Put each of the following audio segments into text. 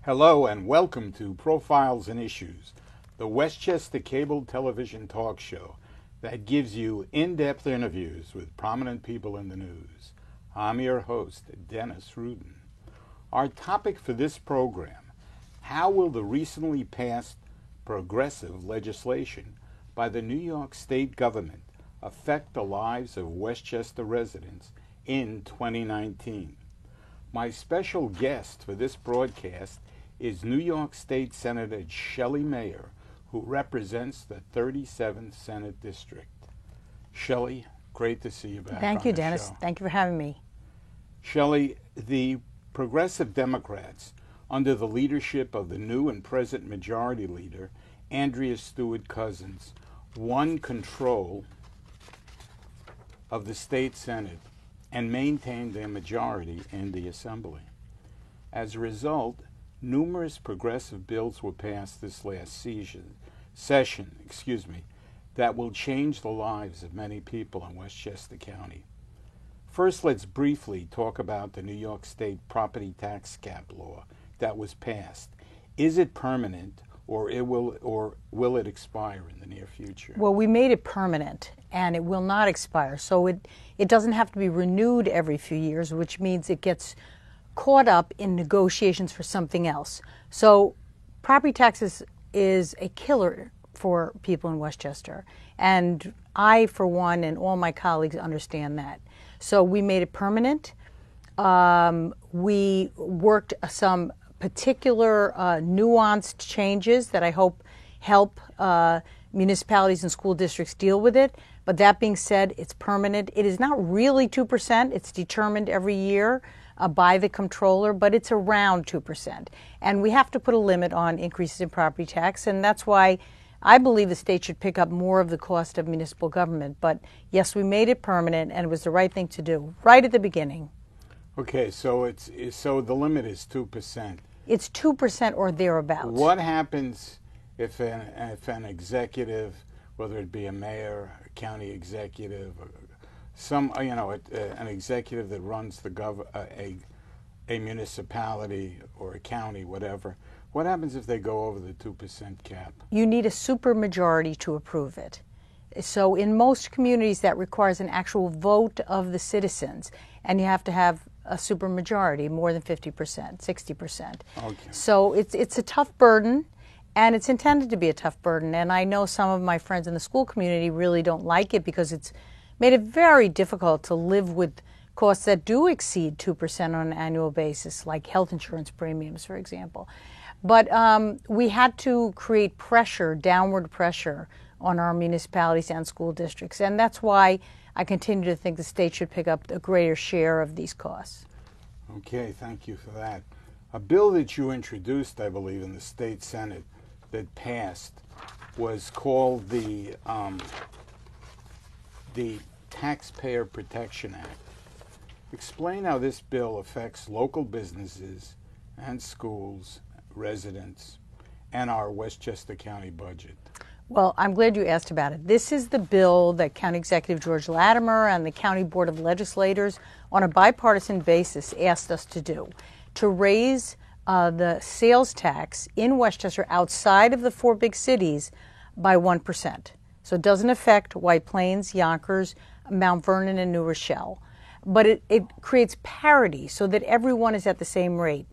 Hello and welcome to Profiles and Issues, the Westchester cable television talk show that gives you in-depth interviews with prominent people in the news. I'm your host, Dennis Rudin. Our topic for this program: how will the recently passed progressive legislation by the New York State government affect the lives of Westchester residents in 2019? My special guest for this broadcast is New York State Senator Shelley Mayer, who represents the 37th Senate District. Shelley, great to see you back. Thank you, on the Dennis. show. Thank you for having me. Shelley, the Progressive Democrats, under the leadership of the new and present Majority Leader, Andrea Stewart Cousins, won control of the state Senate and maintained their majority in the Assembly. As a result, numerous progressive bills were passed this last session, that will change the lives of many people in Westchester County. First, let's briefly talk about the New York State property tax cap law that was passed. Is it permanent, or will it expire in the near future? Well, we made it permanent, and it will not expire. So it doesn't have to be renewed every few years, which means it gets caught up in negotiations for something else. So property taxes is a killer for people in Westchester. And I, for one, and all my colleagues understand that. So we made it permanent. We worked some particular nuanced changes that I hope help municipalities and school districts deal with it. But that being said, it's permanent. It is not really 2%. It's determined every year by the comptroller, but it's around 2%. And we have to put a limit on increases in property tax, and that's why I believe the state should pick up more of the cost of municipal government. But yes, we made it permanent, and it was the right thing to do right at the beginning. Okay, so so the limit is 2%. It's 2% or thereabouts. What happens if an executive, whether it be a mayor, a county executive, or an executive that runs a municipality or a county, whatever, what happens if they go over the 2% cap? You need a supermajority to approve it. So in most communities, that requires an actual vote of the citizens, and you have to have a supermajority, more than 50%, 60%. Okay. So it's a tough burden, and it's intended to be a tough burden. And I know some of my friends in the school community really don't like it because it's made it very difficult to live with costs that do exceed 2% on an annual basis, like health insurance premiums, for example. But we had to create pressure, downward pressure, on our municipalities and school districts. And that's why I continue to think the state should pick up a greater share of these costs. Okay, thank you for that. A bill that you introduced, I believe, in the state Senate that passed was called the Taxpayer Protection Act. Explain how this bill affects local businesses and schools, residents, and our Westchester County budget. Well, I'm glad you asked about it. This is the bill that County Executive George Latimer and the County Board of Legislators on a bipartisan basis asked us to do, to raise the sales tax in Westchester outside of the four big cities by 1%. So it doesn't affect White Plains, Yonkers, Mount Vernon, and New Rochelle. But it creates parity so that everyone is at the same rate.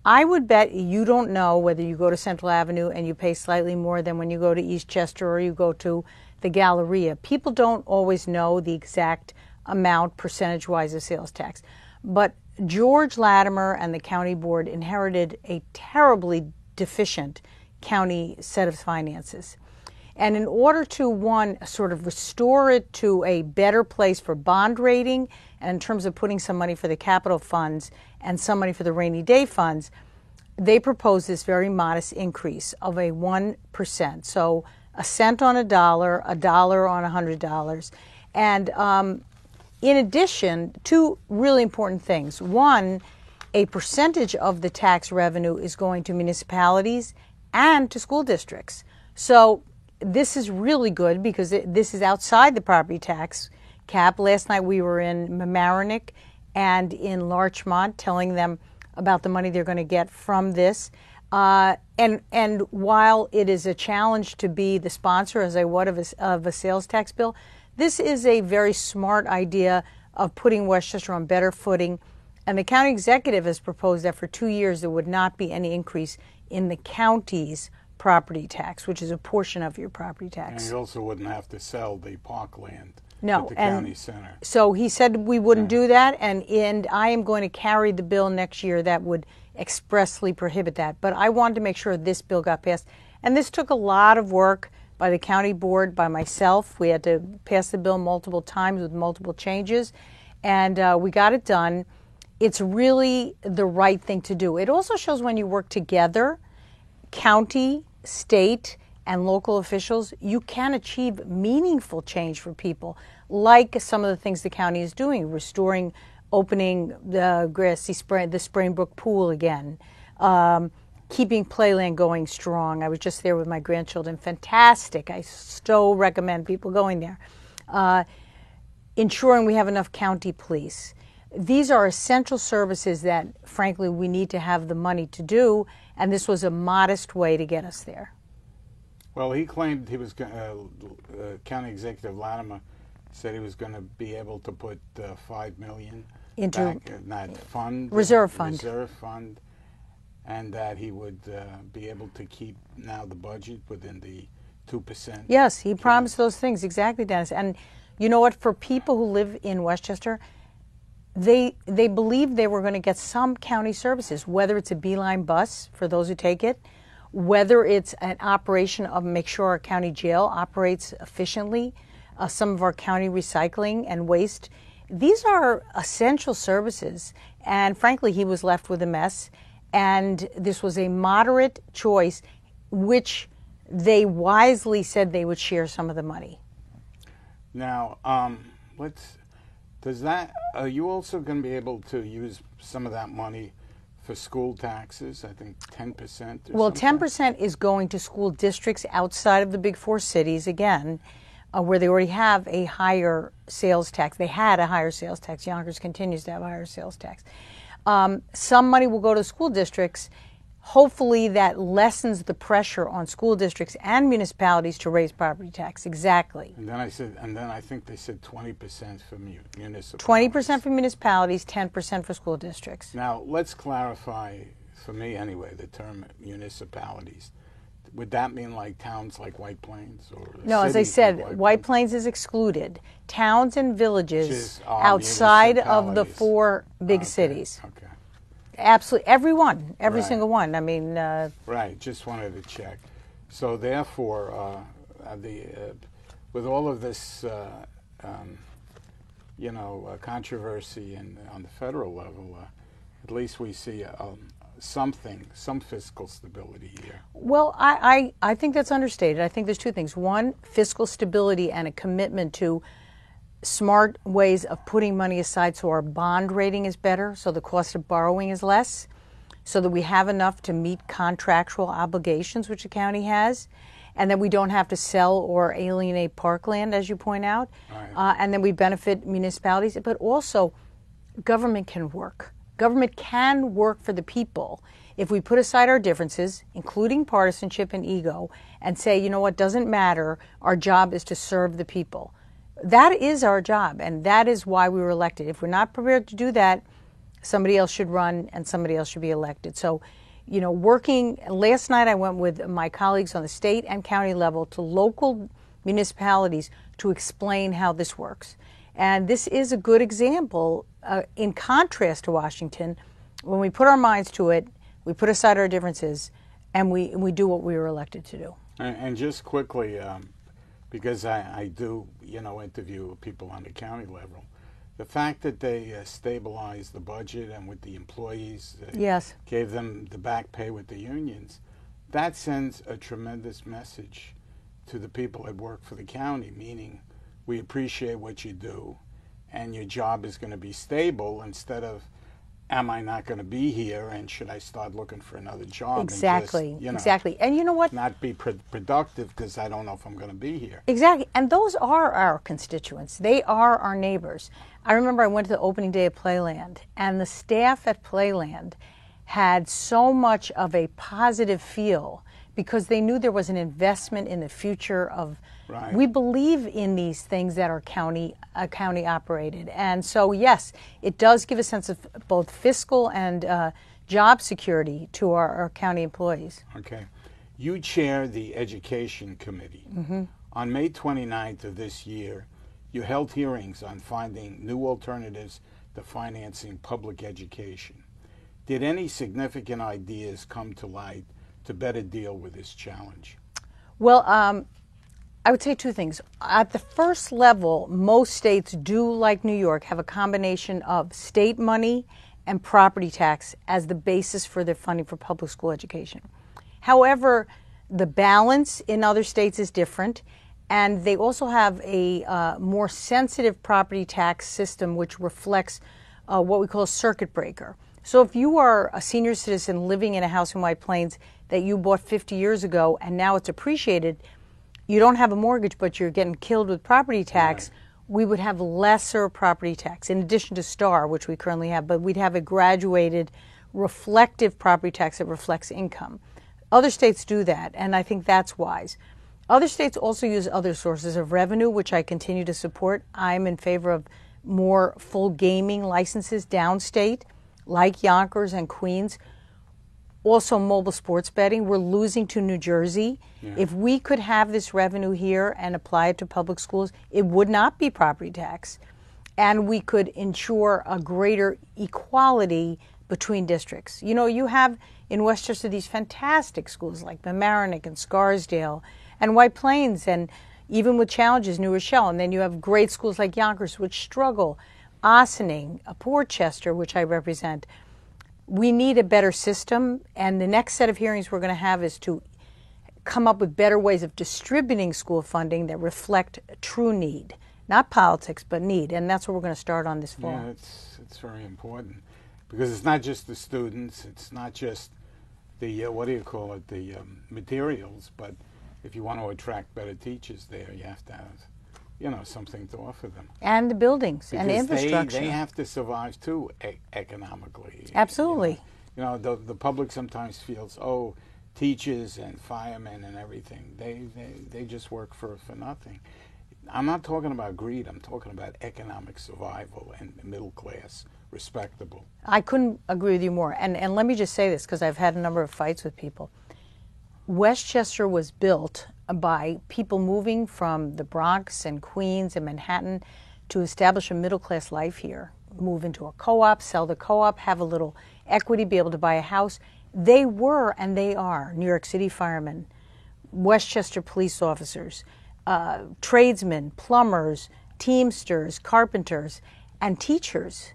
I would bet you don't know whether you go to Central Avenue and you pay slightly more than when you go to Eastchester or you go to the Galleria. People don't always know the exact amount percentage-wise of sales tax. But George Latimer and the county board inherited a terribly deficient county set of finances. And in order to, one, sort of restore it to a better place for bond rating, and in terms of putting some money for the capital funds and some money for the rainy day funds, they proposed this very modest increase of a 1%. So a cent on a dollar on $100. And in addition, two really important things. One, a percentage of the tax revenue is going to municipalities and to school districts. So this is really good because this is outside the property tax cap. Last night we were in Mamaroneck and in Larchmont telling them about the money they're going to get from this. And while it is a challenge to be the sponsor, as I would of a sales tax bill, this is a very smart idea of putting Westchester on better footing. And the county executive has proposed that for 2 years there would not be any increase in the county's property tax, which is a portion of your property tax. And you also wouldn't have to sell the parkland No, at the and county center. so he said we wouldn't do that, and I am going to carry the bill next year that would expressly prohibit that. But I wanted to make sure this bill got passed. And this took a lot of work by the county board, by myself. We had to pass the bill multiple times with multiple changes, and we got it done. It's really the right thing to do. It also shows when you work together, county, state, and local officials, you can achieve meaningful change for people, like some of the things the county is doing, restoring, opening the Springbrook Pool again, keeping Playland going strong. I was just there with my grandchildren. Fantastic. I so recommend people going there. Ensuring we have enough county police. These are essential services that, frankly, we need to have the money to do, and this was a modest way to get us there. Well, he claimed he was County Executive Latimer said he was going to be able to put $5 million into back, reserve fund, and that he would be able to keep now the budget within the 2%. Yes, he promised those things, exactly, Dennis. And you know what? For people who live in Westchester, they believed they were going to get some county services, whether it's a Beeline bus for those who take it, whether it's an operation of make sure our county jail operates efficiently, some of our county recycling and waste. These are essential services, and frankly, he was left with a mess. And this was a moderate choice, which they wisely said they would share some of the money. Now, are you also going to be able to use some of that money for school taxes? I think 10%. Well, 10% is going to school districts outside of the big four cities, again, where they already have a higher sales tax. They had a higher sales tax. Yonkers continues to have a higher sales tax. Some money will go to school districts. Hopefully that lessens the pressure on school districts and municipalities to raise property tax. Exactly. And then I think they said 20% for municipalities. 20% for municipalities, 10% for school districts. Now, let's clarify, for me anyway, the term municipalities. Would that mean like towns like White Plains? No, as I said, White Plains is excluded. Towns and villages outside of the four big cities. Okay. Absolutely, every Right. single one. I mean, right. Just wanted to check. So therefore, with all of this, controversy on the federal level, at least we see some fiscal stability here. Well, I think that's understated. I think there's two things. One, fiscal stability and a commitment to smart ways of putting money aside so our bond rating is better, so the cost of borrowing is less, so that we have enough to meet contractual obligations, which the county has, and that we don't have to sell or alienate parkland, as you point out, right. And then we benefit municipalities. But also, government can work. Government can work for the people if we put aside our differences, including partisanship and ego, and say, you know what, doesn't matter, our job is to serve the people. That is our job, and that is why we were elected. If we're not prepared to do that, somebody else should run and somebody else should be elected. So, working, last night I went with my colleagues on the state and county level to local municipalities to explain how this works. And this is a good example, in contrast to Washington, when we put our minds to it, we put aside our differences, and we do what we were elected to do. And just quickly, because I do, interview people on the county level, the fact that they stabilized the budget and with the employees, yes, gave them the back pay with the unions, that sends a tremendous message to the people that work for the county, meaning we appreciate what you do and your job is going to be stable, instead of, am I not going to be here and should I start looking for another job? Exactly, and just, exactly. And you know what? Not be productive because I don't know if I'm going to be here. Exactly. And those are our constituents. They are our neighbors. I remember I went to the opening day of Playland, and the staff at Playland had so much of a positive feel because they knew there was an investment in the future of. Right. We believe in these things that are county operated, and so yes, it does give a sense of both fiscal and job security to our county employees. Okay. You chair the Education Committee. Mm-hmm. On May 29th of this year, you held hearings on finding new alternatives to financing public education. Did any significant ideas come to light to better deal with this challenge? Well, I would say two things. At the first level, most states do, like New York, have a combination of state money and property tax as the basis for their funding for public school education. However, the balance in other states is different, and they also have a more sensitive property tax system which reflects what we call a circuit breaker. So if you are a senior citizen living in a house in White Plains that you bought 50 years ago and now it's appreciated, you don't have a mortgage but you're getting killed with property tax, right, we would have lesser property tax in addition to STAR, which we currently have, but we'd have a graduated reflective property tax that reflects income. Other states do that, and I think that's wise. Other states also use other sources of revenue, which I continue to support. I'm in favor of more full gaming licenses downstate, like Yonkers and Queens. Also mobile sports betting. We're losing to New Jersey. Yeah. If we could have this revenue here and apply it to public schools, it would not be property tax. And we could ensure a greater equality between districts. You know, you have in Westchester these fantastic schools like Mamaroneck and Scarsdale and White Plains, and even with challenges, New Rochelle. And then you have great schools like Yonkers, which struggle, Ossining, Portchester, which I represent. We need a better system, and the next set of hearings we're going to have is to come up with better ways of distributing school funding that reflect true need, not politics, but need, and that's what we're going to start on this fall. Yeah, it's very important because it's not just the students, it's not just the the materials, but if you want to attract better teachers there, you have to have something to offer them. And the buildings because and the infrastructure. They have to survive too economically. Absolutely. The public sometimes feels, teachers and firemen and everything, they just work for nothing. I'm not talking about greed, I'm talking about economic survival and middle class, respectable. I couldn't agree with you more. And let me just say this, because I've had a number of fights with people. Westchester was built by people moving from the Bronx and Queens and Manhattan to establish a middle-class life here, move into a co-op, sell the co-op, have a little equity, be able to buy a house. They were, and they are, New York City firemen, Westchester police officers, tradesmen, plumbers, teamsters, carpenters, and teachers.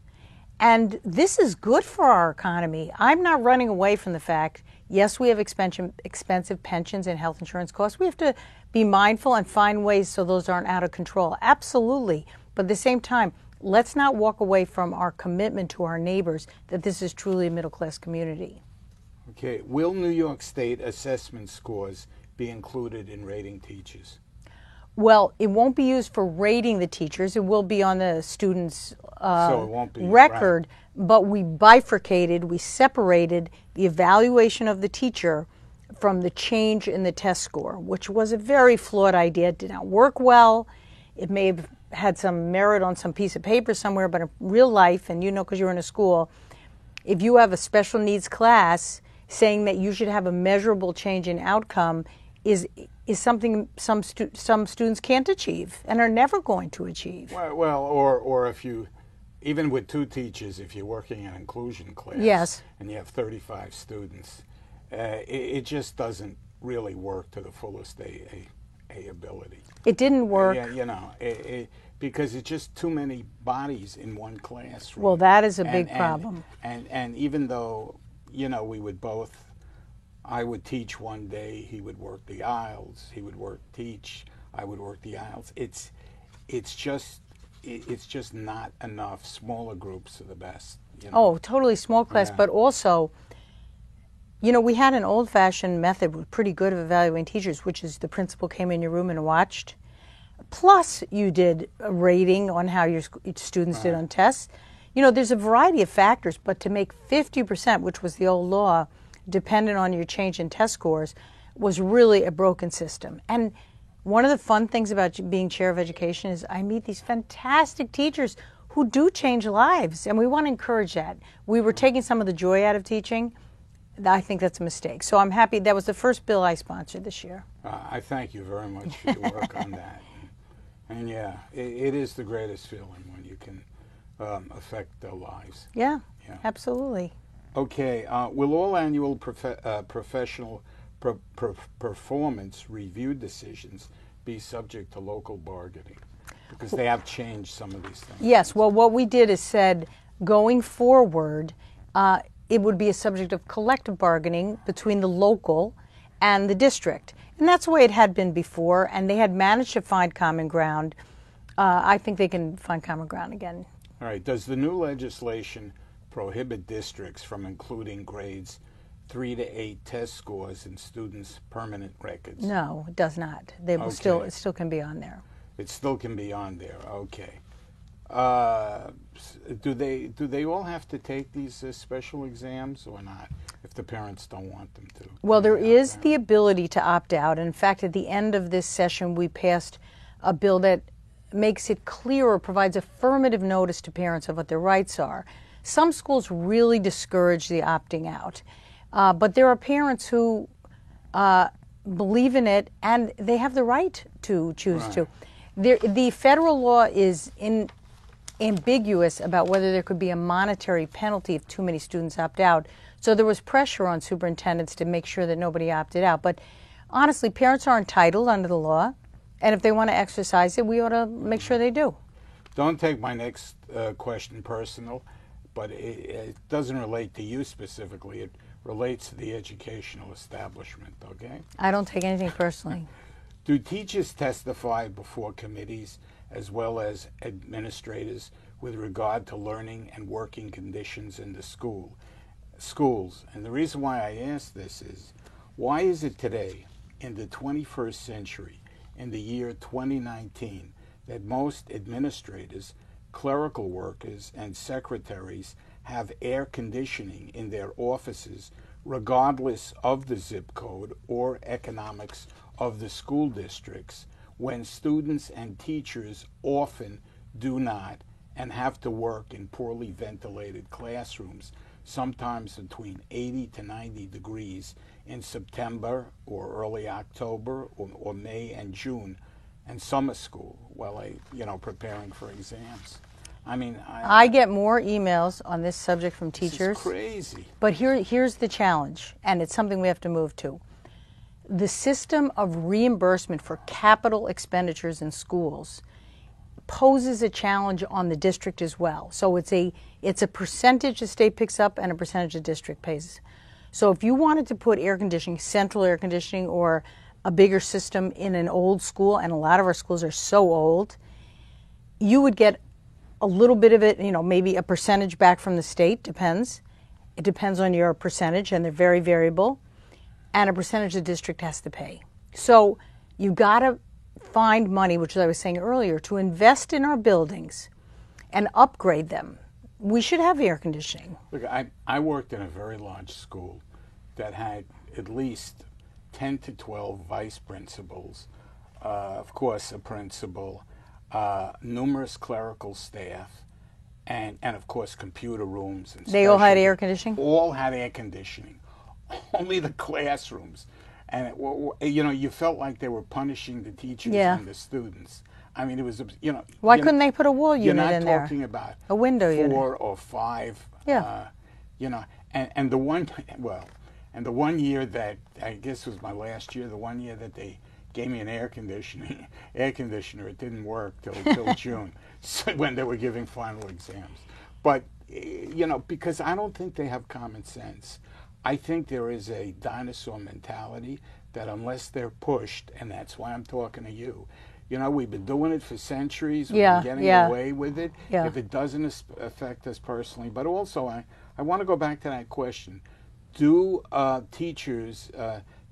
And this is good for our economy. I'm not running away from the fact, yes, we have expensive pensions and health insurance costs. We have to be mindful and find ways so those aren't out of control. Absolutely. But at the same time, let's not walk away from our commitment to our neighbors that this is truly a middle-class community. Okay. Will New York State assessment scores be included in rating teachers? Well, it won't be used for rating the teachers. It will be on the students' so it won't be, record, right. But we bifurcated, we separated the evaluation of the teacher from the change in the test score, which was a very flawed idea. It did not work well. It may have had some merit on some piece of paper somewhere, but in real life, and because you're in a school, if you have a special needs class, saying that you should have a measurable change in outcome is something some students can't achieve and are never going to achieve. Well, or if you, even with two teachers, if you're working in an inclusion class, yes, and you have 35 students, it just doesn't really work to the fullest ability. It didn't work. Because it's just too many bodies in one classroom. Well, that is a big problem. And even though, we would both, I would teach one day, he would work the aisles, he would teach, I would work the aisles. It's just not enough. Smaller groups are the best. Oh, totally small class, but also, we had an old-fashioned method, pretty good of evaluating teachers, which is the principal came in your room and watched. Plus, you did a rating on how your students did on tests. You know, there's a variety of factors, but to make 50%, which was the old law, dependent on your change in test scores, was really a broken system. And one of the fun things about being chair of education is I meet these fantastic teachers who do change lives, and we want to encourage that. We were taking some of the joy out of teaching. I think that's a mistake. So I'm happy. That was the first bill I sponsored this year. I thank you very much for your work on that. And yeah, it is the greatest feeling when you can affect their lives. Yeah, absolutely. Okay, will all annual professional performance review decisions be subject to local bargaining? Because they have changed some of these things. Yes, well, what we did is said going forward, it would be a subject of collective bargaining between the local and the district. And that's the way it had been before, and they had managed to find common ground. I think they can find common ground again. All right, does the new legislation prohibit districts from including grades 3 to 8 test scores in students' permanent records? No, it does not. They will it still can be on there. It still can be on there. Okay. Do they all have to take these special exams or not? If the parents don't want them to. Well, there is the ability to opt out. In fact, at the end of this session, we passed a bill that makes it clearer, provides affirmative notice to parents of what their rights are. Some schools really discourage the opting out, but there are parents who believe in it, and they have the right to choose to. The federal law is ambiguous about whether there could be a monetary penalty if too many students opt out. So there was pressure on superintendents to make sure that nobody opted out. But honestly, parents are entitled under the law, and if they want to exercise it, we ought to make sure they do. Don't take my next question personal, but it doesn't relate to you specifically. It relates to the educational establishment, okay? I don't take anything personally. Do teachers testify before committees as well as administrators with regard to learning and working conditions in the schools? And the reason why I ask this is, why is it today, in the 21st century, in the year 2019, that most administrators, clerical workers, and secretaries have air conditioning in their offices regardless of the zip code or economics of the school districts, when students and teachers often do not and have to work in poorly ventilated classrooms, sometimes between 80 to 90 degrees in September or early October or May and June, and summer school while preparing for exams. I mean, I get more emails on this subject from teachers. This is crazy. But here's the challenge, and it's something we have to move to. The system of reimbursement for capital expenditures in schools poses a challenge on the district as well. So it's a percentage the state picks up and a percentage the district pays. So if you wanted to put air conditioning, central air conditioning, or a bigger system in an old school, and a lot of our schools are so old, you would get a little bit of it, maybe a percentage back from the state, depends. It depends on your percentage, and they're very variable. And a percentage the district has to pay. So you got to find money, which I was saying earlier, to invest in our buildings and upgrade them. We should have air conditioning. Look, I worked in a very large school that had at least 10 to 12 vice principals, of course a principal, numerous clerical staff, and of course computer rooms. And they all had air conditioning? All had air conditioning. Only the classrooms. And, you felt like they were punishing the teachers and the students. I mean, it was, Why couldn't they put a wall unit in there? You're not talking about a window 4 unit. or 5. Yeah. And the one year that, I guess was my last year, the one year that they gave me an air conditioner, it didn't work till June, so when they were giving final exams. But, because I don't think they have common sense. I think there is a dinosaur mentality that unless they're pushed, and that's why I'm talking to you, we've been doing it for centuries. We've been getting away with it. If it doesn't affect us personally. But also, I want to go back to that question. Do teachers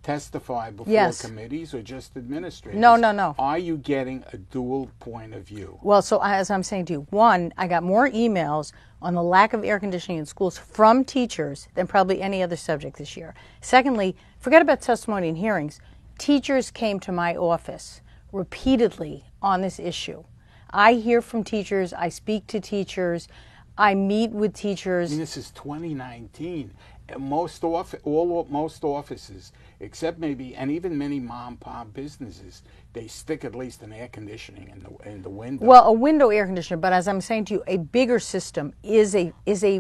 testify before Yes. committees or just administrators? No, no, no. Are you getting a dual point of view? Well, so as I'm saying to you, one, I got more emails on the lack of air conditioning in schools from teachers than probably any other subject this year. Secondly, forget about testimony and hearings. Teachers came to my office repeatedly on this issue. I hear from teachers, I speak to teachers, I meet with teachers. I mean, this is 2019. Most offices, except maybe, and even many mom and pop businesses, they stick at least an air conditioning in the window. Well, a window air conditioner, but as I'm saying to you, a bigger system is a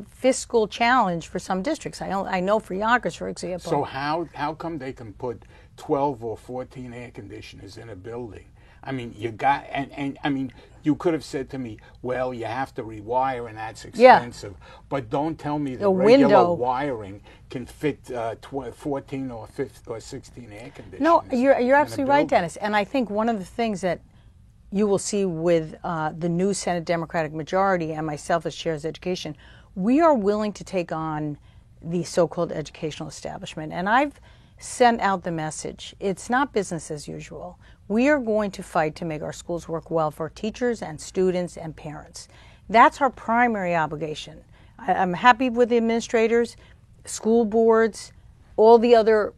fiscal challenge for some districts. I know for Yonkers, for example. So how come they can put 12 or 14 air conditioners in a building? I mean, you got, and I mean, you could have said to me, well, you have to rewire and that's expensive. Yeah. But don't tell me the regular window wiring can fit 14 or 15 or 16 air conditioners. No, you're absolutely right, Dennis. And I think one of the things that you will see with the new Senate Democratic majority and myself as chair of education, we are willing to take on the so-called educational establishment. And I've sent out the message. It's not business as usual. We are going to fight to make our schools work well for teachers and students and parents. That's our primary obligation. I'm happy with the administrators, school boards, all the other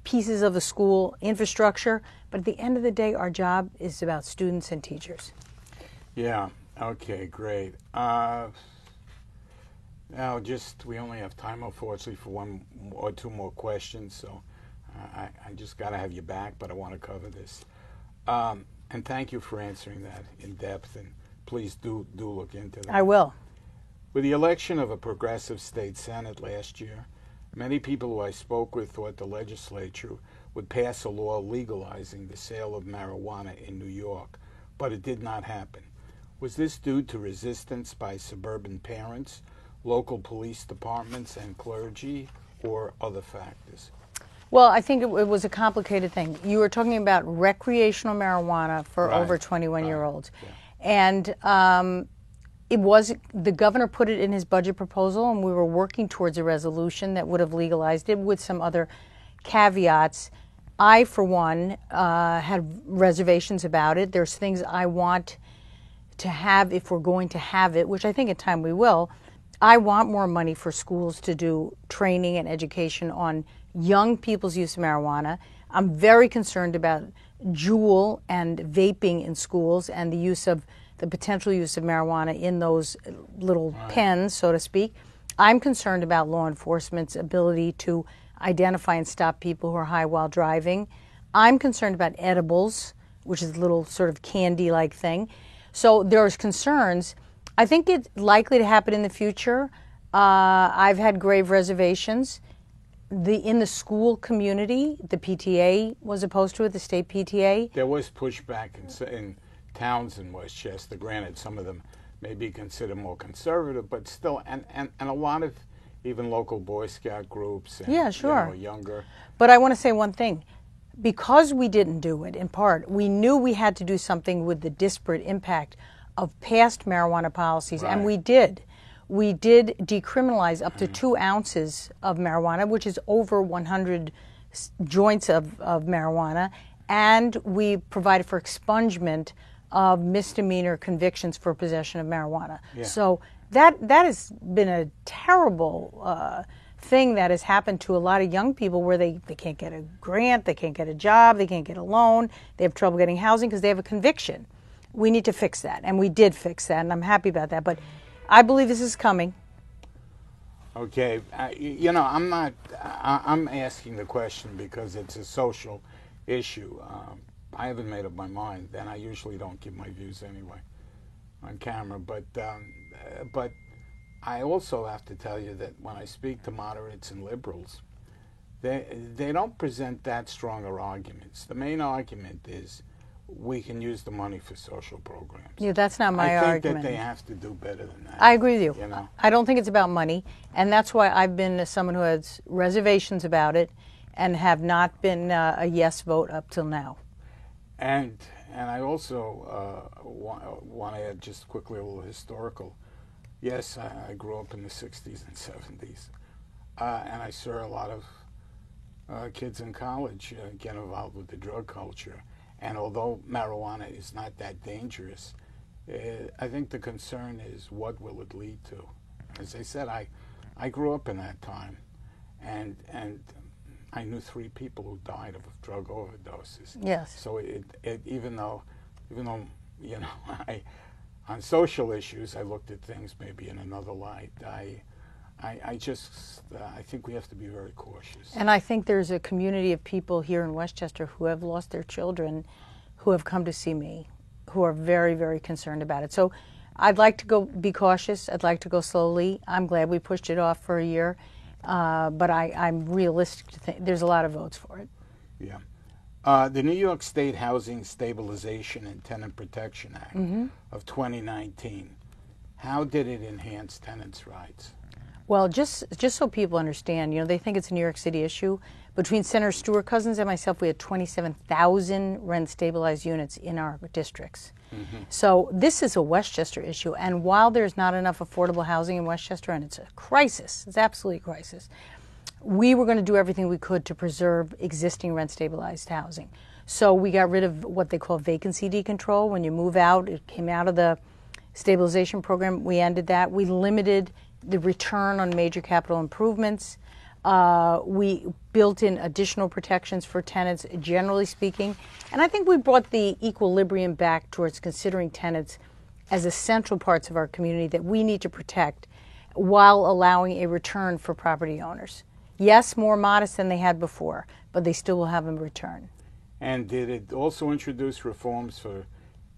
pieces of the school infrastructure, but at the end of the day, our job is about students and teachers. Yeah, okay, great. Now, we only have time, unfortunately, for one or two more questions, so I just got to have you back, but I want to cover this. And thank you for answering that in depth, and please do look into that. I will. With the election of a progressive state senate last year, many people who I spoke with thought the legislature would pass a law legalizing the sale of marijuana in New York, but it did not happen. Was this due to resistance by suburban parents, local police departments, and clergy, or other factors? Well, I think it was a complicated thing. You were talking about recreational marijuana for over 21-year-olds. Yeah. And it was, the governor put it in his budget proposal, and we were working towards a resolution that would have legalized it with some other caveats. I, for one, had reservations about it. There's things I want to have if we're going to have it, which I think in time we will. I want more money for schools to do training and education on young people's use of marijuana. I'm very concerned about Juul and vaping in schools and the potential use of marijuana in those little pens, so to speak. I'm concerned about law enforcement's ability to identify and stop people who are high while driving. I'm concerned about edibles, which is a little sort of candy-like thing. So there's concerns. I think it's likely to happen in the future. I've had grave reservations. In the school community, the PTA was opposed to it, the state PTA. There was pushback in towns in Westchester. Granted, some of them may be considered more conservative, but still, and a lot of even local Boy Scout groups and yeah, sure. Younger. But I want to say one thing. Because we didn't do it, in part, we knew we had to do something with the disparate impact of past marijuana policies, and we did. We did decriminalize up to 2 ounces of marijuana, which is over 100 joints of marijuana, and we provided for expungement of misdemeanor convictions for possession of marijuana. Yeah. So that has been a terrible thing that has happened to a lot of young people where they can't get a grant, they can't get a job, they can't get a loan, they have trouble getting housing because they have a conviction. We need to fix that, and we did fix that, and I'm happy about that. But I believe this is coming. Okay, I'm asking the question because it's a social issue. I haven't made up my mind, and I usually don't give my views anyway on camera. But I also have to tell you that when I speak to moderates and liberals, they don't present that stronger arguments. The main argument is we can use the money for social programs. Yeah, that's not my argument. I think that they have to do better than that. I agree with you. You know? I don't think it's about money, and that's why I've been someone who has reservations about it and have not been a yes vote up till now. And I also want to add just quickly a little historical. Yes, I grew up in the 60s and 70s, and I saw a lot of kids in college get involved with the drug culture. And although marijuana is not that dangerous, I think the concern is what will it lead to. As I said, I grew up in that time, and I knew 3 people who died of drug overdoses. Yes. So even though you know, on social issues I looked at things maybe in another light. I think we have to be very cautious. And I think there's a community of people here in Westchester who have lost their children, who have come to see me, who are very, very concerned about it. So I'd like to be cautious. I'd like to go slowly. I'm glad we pushed it off for a year, but I'm realistic to think there's a lot of votes for it. Yeah. The New York State Housing Stabilization and Tenant Protection Act of 2019, how did it enhance tenants' rights? Well, just so people understand, they think it's a New York City issue. Between Senator Stewart-Cousins and myself, we had 27,000 rent-stabilized units in our districts. So this is a Westchester issue, and while there's not enough affordable housing in Westchester, and it's a crisis, it's absolutely a crisis, we were going to do everything we could to preserve existing rent-stabilized housing. So we got rid of what they call vacancy decontrol. When you move out, it came out of the stabilization program. We ended that. We limited the return on major capital improvements. We built in additional protections for tenants, generally speaking. And I think we brought the equilibrium back towards considering tenants as essential parts of our community that we need to protect while allowing a return for property owners. Yes, more modest than they had before, but they still will have a return. And did it also introduce reforms for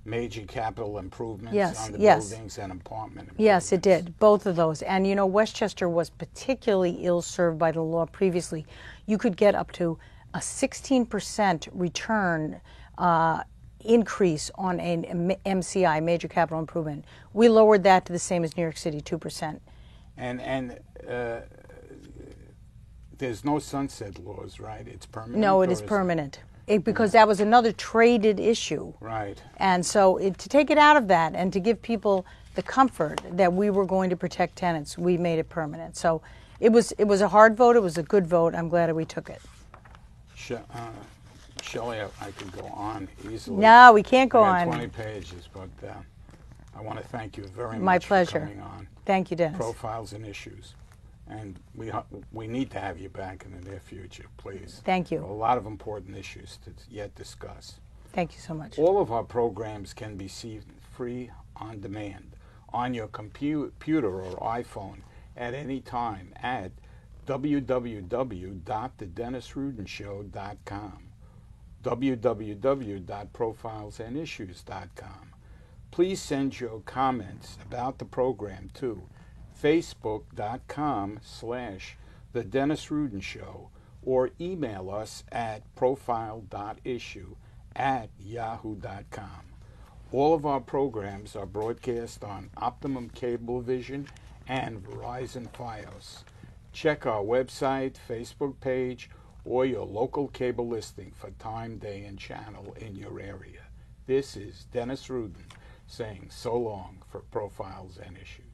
major capital improvements on the yes. buildings and apartment improvements? Yes, it did, both of those. And Westchester was particularly ill-served by the law previously. You could get up to a 16% return increase on an MCI, major capital improvement. We lowered that to the same as New York City, 2%. And there's no sunset laws, right? It's permanent? No, it is permanent. Because that was another traded issue. Right. And so to take it out of that and to give people the comfort that we were going to protect tenants, we made it permanent. So it was a hard vote. It was a good vote. I'm glad that we took it. Shelley, I could go on easily. No, we can't go I got on. 20 pages, but I want to thank you very much My pleasure. for coming on. Thank you, Dennis. Profiles and Issues. And we need to have you back in the near future, please. Thank you. A lot of important issues to yet discuss. Thank you so much. All of our programs can be seen free on demand on your computer or iPhone at any time at www.thedennisrudenshow.com, www.profilesandissues.com. Please send your comments about the program to facebook.com/The Dennis Rudin Show or email us at profile.issue@yahoo.com. All of our programs are broadcast on Optimum Cablevision and Verizon Fios. Check our website, Facebook page, or your local cable listing for time, day, and channel in your area. This is Dennis Rudin saying so long for Profiles and Issues.